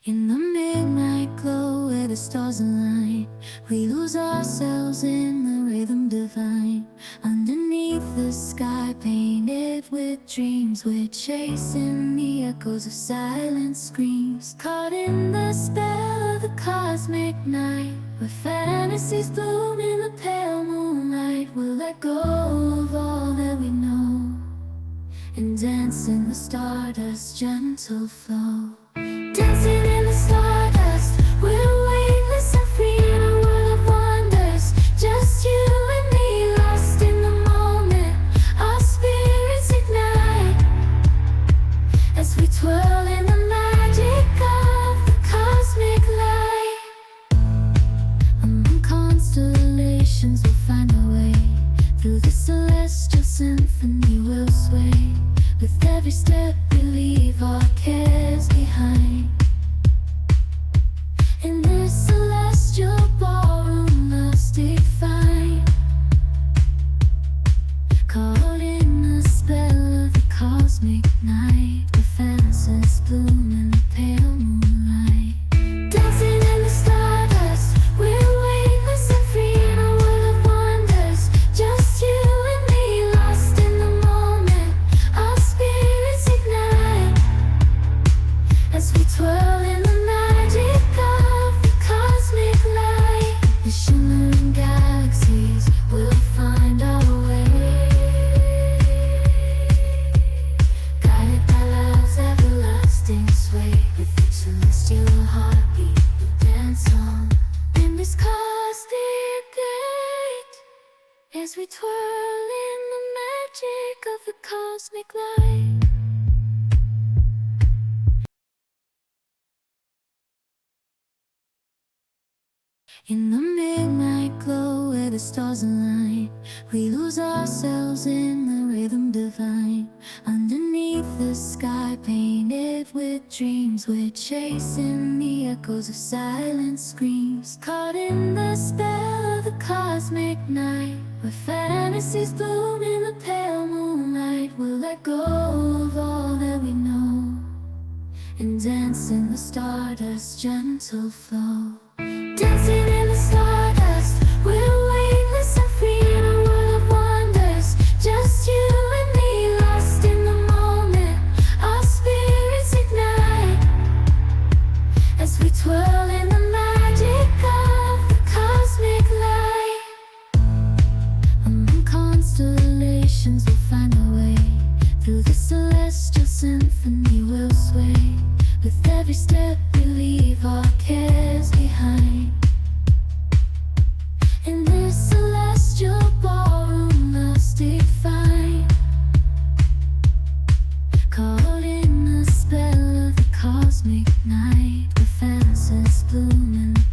In the midnight glow where the stars align, we lose ourselves in the rhythm divine. Underneath the sky painted with dreams, we're chasing the echoes of silent screams. Caught in the spell of the cosmic night, where fantasies bloom in the pale moonlight. We'll let go of all that we know and dance in the stardust's gentle flow. Dancing in the stardust, we're weightless and free in a world of wonders. Just you and me, lost in the moment. Our spirits ignite as we twirl in the magic of the cosmic light. Among constellations, we'll find our way. Through the celestial symphony, we'll sway. With every step, we leave our cares behind. In this celestial ballroom, love's defined. Caught in the spell of the cosmic night, where fantasies bloom in the pale moonlight. Dancing in the stardust, we're weightless and free in a world of wonders. Just you and me, lost in the moment. Our spirits ignite as we twirl in the magic of the cosmic light. The shimmering galaxies will find our way, guided by love's everlasting sway. With each celestial heartbeat, we dance on in this cosmic gate, as we twirl in the magic of the cosmic light. In the midnight glow where the stars align, we lose ourselves in the rhythm divine. Underneath the sky painted with dreams, we're chasing the echoes of silent screams. Caught in the spell of the cosmic night, where fantasies bloom in the pale moonlight. We'll let go of all that we know and dance in the stardust's gentle flow. Dancing in the stardust, we're weightless and free in a world of wonders. Just you and me, lost in the moment. Our spirits ignite as we twirl in the magic of the cosmic light. Among constellations, we'll find our way. Through the celestial symphony, we'll sway. With every step, we leave our cares behind. In this celestial ballroom, love's defined. Caught in the spell of the cosmic night, where fantasies bloom in the